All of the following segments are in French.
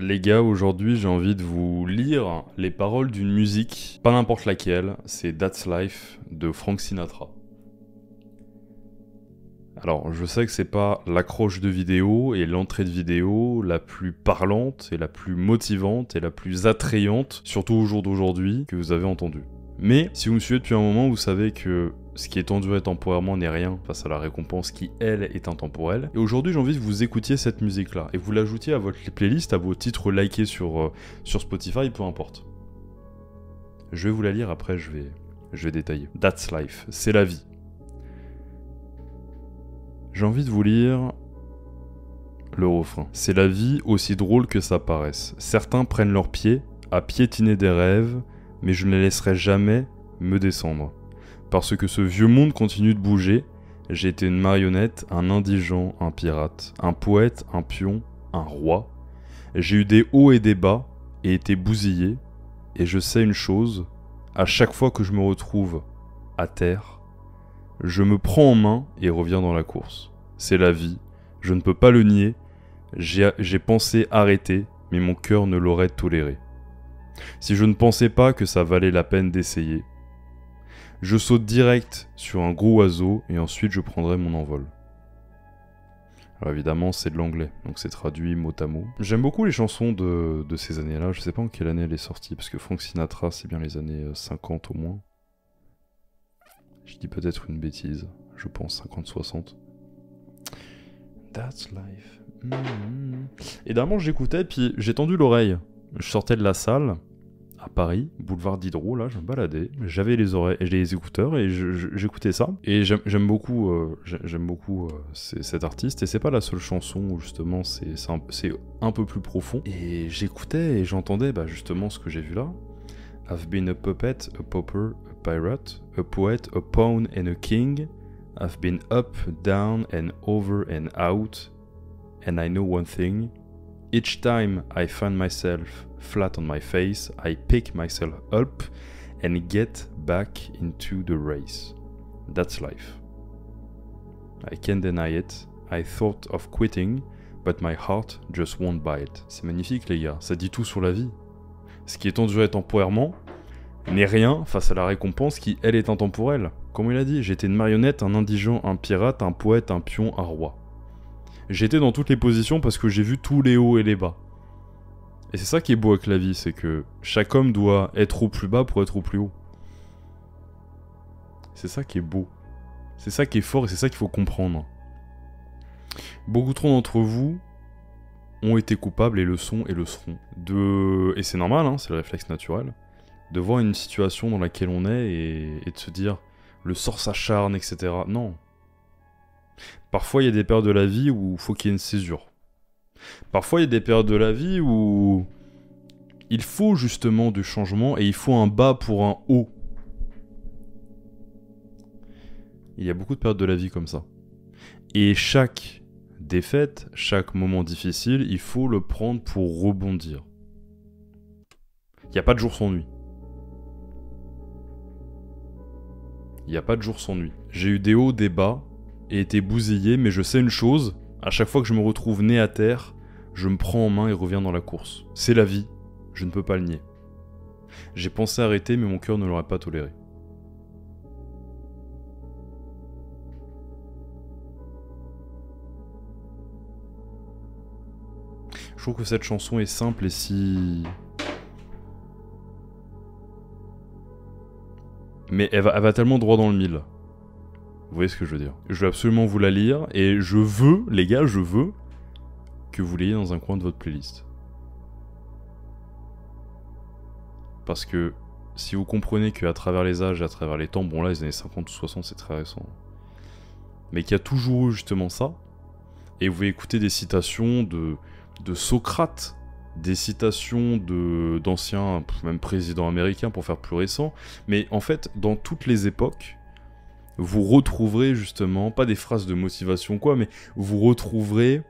Les gars, aujourd'hui j'ai envie de vous lire les paroles d'une musique, pas n'importe laquelle, c'est That's Life de Frank Sinatra. Alors je sais que c'est pas l'accroche de vidéo et l'entrée de vidéo la plus parlante et la plus motivante et la plus attrayante, surtout au jour d'aujourd'hui, que vous avez entendu. Mais si vous me suivez depuis un moment, vous savez que ce qui est enduré temporairement n'est rien face à la récompense qui, elle, est intemporelle. Et aujourd'hui, j'ai envie que vous écoutiez cette musique-là et vous l'ajoutiez à votre playlist, à vos titres likés sur Spotify, peu importe. Je vais vous la lire, après je vais détailler. That's life, c'est la vie. J'ai envie de vous lire le refrain. C'est la vie aussi drôle que ça paraisse. Certains prennent leurs pieds à piétiner des rêves, mais je ne les laisserai jamais me descendre. Parce que ce vieux monde continue de bouger, j'ai été une marionnette, un indigent, un pirate, un poète, un pion, un roi. J'ai eu des hauts et des bas, et été bousillé, et je sais une chose, à chaque fois que je me retrouve à terre, je me prends en main et reviens dans la course. C'est la vie, je ne peux pas le nier, j'ai pensé arrêter, mais mon cœur ne l'aurait toléré. Si je ne pensais pas que ça valait la peine d'essayer, je saute direct sur un gros oiseau et ensuite je prendrai mon envol. Alors évidemment c'est de l'anglais, donc c'est traduit mot à mot. J'aime beaucoup les chansons de ces années-là, je sais pas en quelle année elle est sortie, parce que Frank Sinatra c'est bien les années 50 au moins. Je dis peut-être une bêtise, je pense 50-60. That's life. Et dernièrement j'écoutais, puis j'ai tendu l'oreille. Je sortais de la salle, à Paris, boulevard Diderot, là, je me baladais, j'avais les écouteurs et j'écoutais ça. Et j'aime beaucoup cet artiste, et c'est pas la seule chanson où justement c'est un peu plus profond. Et j'écoutais et j'entendais justement ce que j'ai vu là. I've been a puppet, a pauper, a pirate, a poet, a pawn and a king. I've been up, down and over and out. And I know one thing. Each time I find myself flat on my face, I pick myself up and get back into the race. That's life. I can't deny it. I thought of quitting, but my heart just won't buy it. C'est magnifique les gars, ça dit tout sur la vie. Ce qui est enduré temporairement n'est rien face à la récompense qui, elle, est intemporelle. Comme il a dit, j'étais une marionnette, un indigent, un pirate, un poète, un pion, un roi. J'étais dans toutes les positions parce que j'ai vu tous les hauts et les bas. Et c'est ça qui est beau avec la vie, c'est que chaque homme doit être au plus bas pour être au plus haut. C'est ça qui est beau. C'est ça qui est fort et c'est ça qu'il faut comprendre. Beaucoup trop d'entre vous ont été coupables et le sont et le seront. Et c'est normal, hein, c'est le réflexe naturel, de voir une situation dans laquelle on est et de se dire le sort s'acharne, etc. Non. Parfois, il y a des périodes de la vie où il faut qu'il y ait une césure. Parfois, il y a des périodes de la vie où il faut justement du changement et il faut un bas pour un haut. Il y a beaucoup de périodes de la vie comme ça. Et chaque défaite, chaque moment difficile, il faut le prendre pour rebondir. Il n'y a pas de jour sans nuit. Il n'y a pas de jour sans nuit. J'ai eu des hauts, des bas, et été bousillé, mais je sais une chose, à chaque fois que je me retrouve né à terre, je me prends en main et reviens dans la course. C'est la vie, je ne peux pas le nier. J'ai pensé arrêter, mais mon cœur ne l'aurait pas toléré. Je trouve que cette chanson est simple et si... Mais elle va tellement droit dans le mille. Vous voyez ce que je veux dire? Je vais absolument vous la lire, et je veux, les gars, je veux que vous l'ayez dans un coin de votre playlist. Parce que si vous comprenez qu'à travers les âges et à travers les temps, bon là les années 50 ou 60 c'est très récent, mais qu'il y a toujours eu justement ça, et vous pouvez écouter des citations de Socrate, des citations d'anciens, même présidents américains pour faire plus récent, mais en fait dans toutes les époques, vous retrouverez justement, pas des phrases de motivation quoi, mais vous retrouverez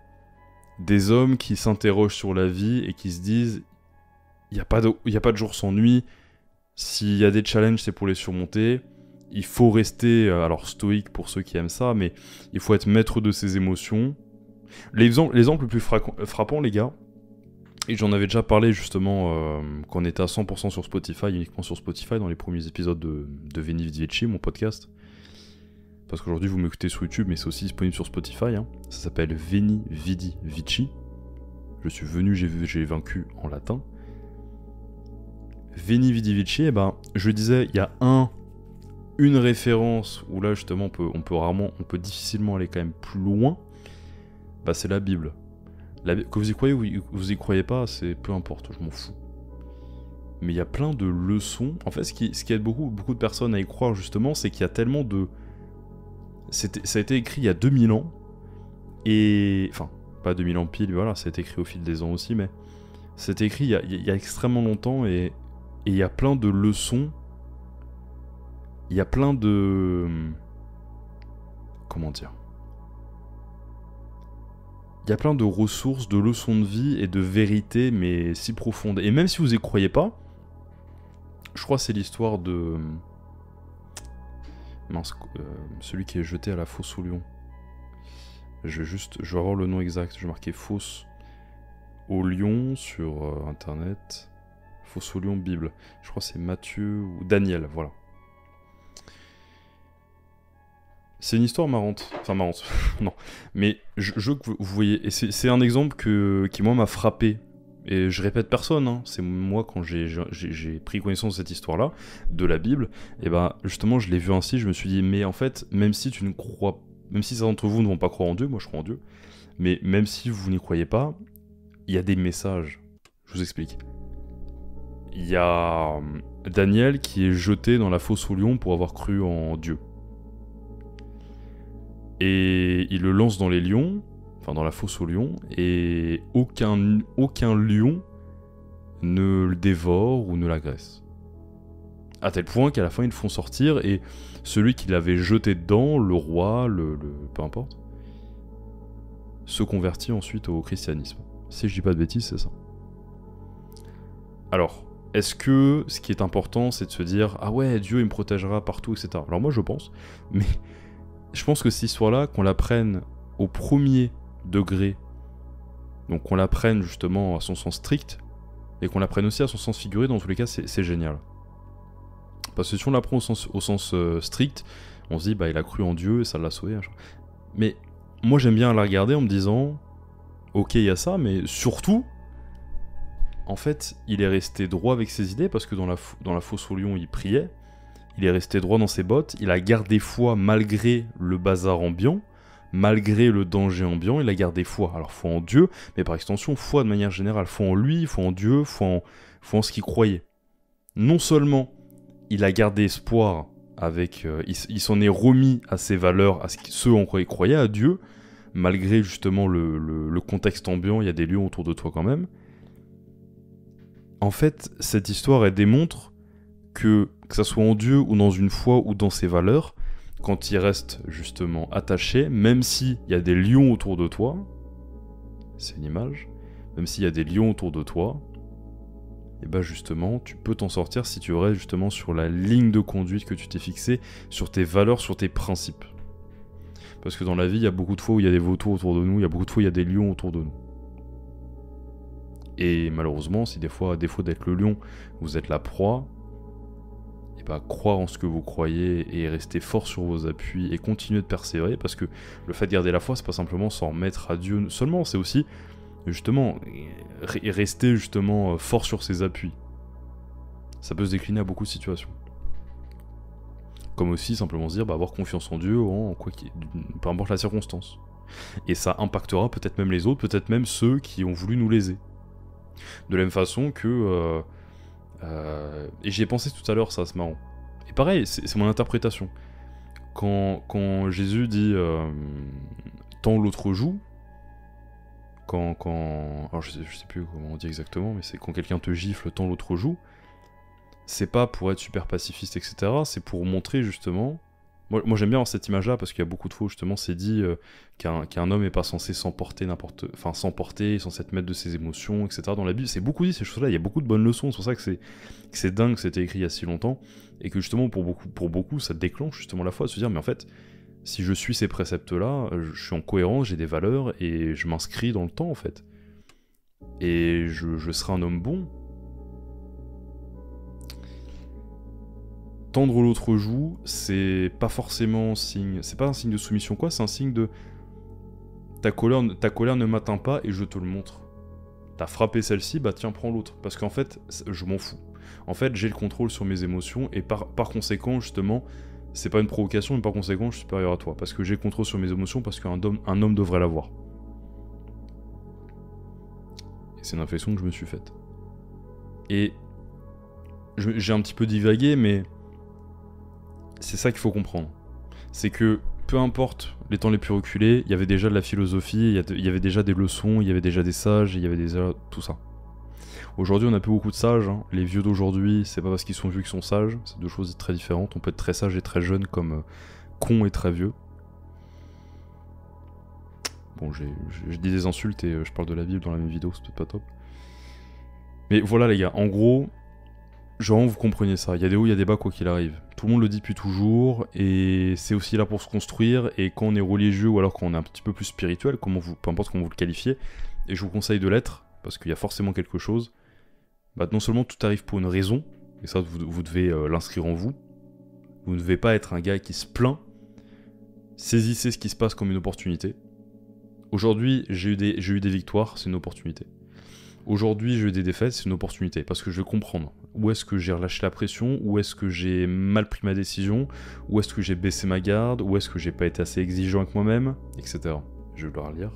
des hommes qui s'interrogent sur la vie et qui se disent il n'y a pas de jour sans nuit, s'il y a des challenges c'est pour les surmonter, il faut rester, alors stoïque pour ceux qui aiment ça, mais il faut être maître de ses émotions. L'exemple le plus frappant les gars, Et j'en avais déjà parlé justement quand on était à 100% sur Spotify, uniquement sur Spotify, dans les premiers épisodes de Veni Vidi Vici, mon podcast. Parce qu'aujourd'hui vous m'écoutez sur YouTube, mais c'est aussi disponible sur Spotify. Hein. Ça s'appelle Veni Vidi Vici. Je suis venu, j'ai vaincu en latin. Veni Vidi Vici, eh ben, je disais, il y a une référence où là justement on peut difficilement aller quand même plus loin. Bah, c'est la Bible. Que vous y croyez ou vous y croyez pas, c'est peu importe, je m'en fous. Mais il y a plein de leçons. En fait, ce qui aide beaucoup de personnes à y croire justement, c'est qu'il y a tellement de... Ça a été écrit il y a 2000 ans. Et... Enfin, pas 2000 ans pile, voilà, ça a été écrit au fil des ans aussi, mais... C'est écrit il y a extrêmement longtemps et il y a plein de leçons. Il y a plein de... Comment dire ? Il y a plein de ressources, de leçons de vie et de vérités, mais si profondes. Et même si vous y croyez pas, je crois que c'est l'histoire de... Mince, celui qui est jeté à la fosse au lion. Je vais avoir le nom exact, je vais marquer fosse au lion sur internet. Fosse au lion Bible. Je crois que c'est Matthieu ou Daniel, voilà. C'est une histoire marrante. Enfin, marrante. Non. Mais je veux que vous voyez. Et c'est un exemple qui, moi, m'a frappé. Et je répète personne. Hein. C'est moi, quand j'ai pris connaissance de cette histoire-là, de la Bible, et ben, justement, je l'ai vu ainsi. Je me suis dit, mais en fait, même si tu ne crois. Même si certains d'entre vous ne vont pas croire en Dieu, moi, je crois en Dieu. Mais même si vous n'y croyez pas, il y a des messages. Je vous explique. Il y a Daniel qui est jeté dans la fosse au lion pour avoir cru en Dieu. Et il le lance dans les lions, enfin dans la fosse aux lions, et aucun lion ne le dévore ou ne l'agresse. À tel point qu'à la fin ils le font sortir, et celui qui l'avait jeté dedans, le roi, peu importe, se convertit ensuite au christianisme. Si je dis pas de bêtises, c'est ça. Alors, est-ce que ce qui est important, c'est de se dire « Ah ouais, Dieu il me protégera partout, etc. » Alors moi je pense, mais... Je pense que cette histoire-là, qu'on la prenne au premier degré, donc qu'on la prenne justement à son sens strict, et qu'on la prenne aussi à son sens figuré, dans tous les cas, c'est génial. Parce que si on la prend au sens strict, on se dit, bah il a cru en Dieu et ça l'a sauvé. Mais moi j'aime bien la regarder en me disant, ok il y a ça, mais surtout, en fait, il est resté droit avec ses idées, parce que dans la fosse au lion, il priait. Il est resté droit dans ses bottes, il a gardé foi malgré le bazar ambiant, malgré le danger ambiant, il a gardé foi. Alors foi en Dieu, mais par extension, foi de manière générale, foi en lui, foi en Dieu, foi en ce qu'il croyait. Non seulement il a gardé espoir avec... il s'en est remis à ses valeurs, à ce en quoi il croyait, à Dieu, malgré justement le contexte ambiant, il y a des lieux autour de toi quand même. En fait, cette histoire, elle démontre que ça soit en Dieu ou dans une foi ou dans ses valeurs, quand il reste justement attaché, même s'il y a des lions autour de toi, c'est une image, même s'il y a des lions autour de toi, et ben justement, tu peux t'en sortir si tu restes justement sur la ligne de conduite que tu t'es fixée, sur tes valeurs, sur tes principes. Parce que dans la vie, il y a beaucoup de fois où il y a des vautours autour de nous, il y a beaucoup de fois où il y a des lions autour de nous. Et malheureusement, si des fois, à défaut d'être le lion, vous êtes la proie, et bah croire en ce que vous croyez et rester fort sur vos appuis et continuer de persévérer, parce que le fait de garder la foi, c'est pas simplement s'en remettre à Dieu seulement, c'est aussi justement rester justement fort sur ses appuis. Ça peut se décliner à beaucoup de situations. Comme aussi simplement se dire avoir confiance en Dieu, peu importe la circonstance. Et ça impactera peut-être même les autres, peut-être même ceux qui ont voulu nous léser. De la même façon que... et j'y ai pensé tout à l'heure, ça, c'est marrant. Et pareil, c'est mon interprétation. Quand Jésus dit tends l'autre joue, alors je sais plus comment on dit exactement, mais c'est quand quelqu'un te gifle, tends l'autre joue, c'est pas pour être super pacifiste, etc. C'est pour montrer justement... Moi j'aime bien cette image-là, parce qu'il y a beaucoup de fois où justement c'est dit qu'un homme n'est pas censé s'emporter, censé être maître de ses émotions, etc. Dans la Bible, c'est beaucoup dit ces choses-là, il y a beaucoup de bonnes leçons, c'est pour ça que c'est dingue que c'était écrit il y a si longtemps, et que justement pour beaucoup ça déclenche justement la foi, de se dire mais en fait, si je suis ces préceptes-là, je suis en cohérence, j'ai des valeurs, et je m'inscris dans le temps en fait. et je serai un homme bon. Tendre l'autre joue, c'est pas forcément signe, c'est pas un signe de soumission quoi, c'est un signe de ta colère ne m'atteint pas et je te le montre. T'as frappé celle-ci, bah tiens, prends l'autre. Parce qu'en fait, je m'en fous. En fait, j'ai le contrôle sur mes émotions et par conséquent, justement, c'est pas une provocation, mais par conséquent, je suis supérieur à toi. Parce que j'ai le contrôle sur mes émotions, parce qu'un homme devrait l'avoir. Et c'est une réflexion que je me suis faite. Et j'ai un petit peu divagué, mais c'est ça qu'il faut comprendre. C'est que peu importe les temps les plus reculés, il y avait déjà de la philosophie, il y avait déjà des leçons, il y avait déjà des sages, il y avait déjà tout ça. Aujourd'hui, on n'a plus beaucoup de sages. Hein. Les vieux d'aujourd'hui, c'est pas parce qu'ils sont vieux qu'ils sont sages. C'est deux choses très différentes. On peut être très sage et très jeune, comme con et très vieux. Bon, je dis des insultes et je parle de la Bible dans la même vidéo, c'est peut-être pas top. Mais voilà, les gars, en gros, genre, vous compreniez ça. Il y a des hauts, il y a des bas, quoi qu'il arrive. Tout le monde le dit depuis toujours, et c'est aussi là pour se construire. Et quand on est religieux, ou alors quand on est un petit peu plus spirituel, peu importe comment vous le qualifiez, et je vous conseille de l'être, parce qu'il y a forcément quelque chose, bah, non seulement tout arrive pour une raison, et ça vous devez l'inscrire en vous. Vous ne devez pas être un gars qui se plaint. Saisissez ce qui se passe comme une opportunité. Aujourd'hui, j'ai eu des victoires, c'est une opportunité. Aujourd'hui, j'ai eu des défaites, c'est une opportunité, parce que je vais comprendre où est-ce que j'ai relâché la pression, où est-ce que j'ai mal pris ma décision, où est-ce que j'ai baissé ma garde, où est-ce que j'ai pas été assez exigeant avec moi-même, etc. Je vais le relire.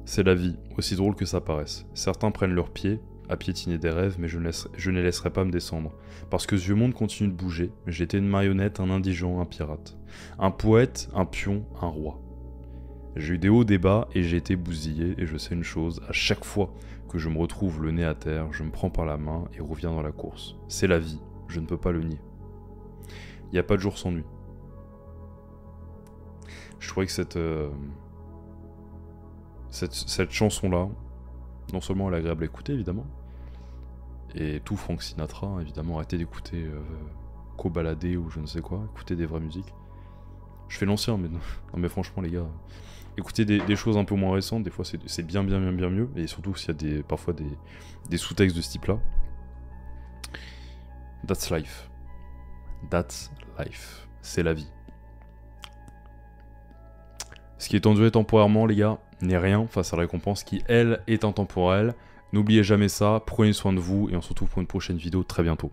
C'est la vie, aussi drôle que ça paraisse. Certains prennent leur pied à piétiner des rêves, mais je ne les laisserai pas me descendre. Parce que ce vieux monde continue de bouger, j'étais une marionnette, un indigent, un pirate. Un poète, un pion, un roi. J'ai eu des hauts, des bas, et j'ai été bousillé, et je sais une chose, à chaque fois que je me retrouve le nez à terre, je me prends par la main et reviens dans la course. C'est la vie, je ne peux pas le nier. Il n'y a pas de jour sans nuit. Je trouvais que cette chanson-là, non seulement elle est agréable à écouter, évidemment, et tout Frank Sinatra, hein, évidemment, arrêtez d'écouter Cobaladé ou je ne sais quoi, écoutez des vraies musiques. Je fais l'ancien, mais non, mais franchement, les gars, écoutez des choses un peu moins récentes, des fois c'est bien mieux, et surtout s'il y a parfois des sous-textes de ce type-là. That's life. That's life. C'est la vie. Ce qui est enduré temporairement, les gars, n'est rien face à la récompense qui, elle, est intemporelle. N'oubliez jamais ça, prenez soin de vous, et on se retrouve pour une prochaine vidéo très bientôt.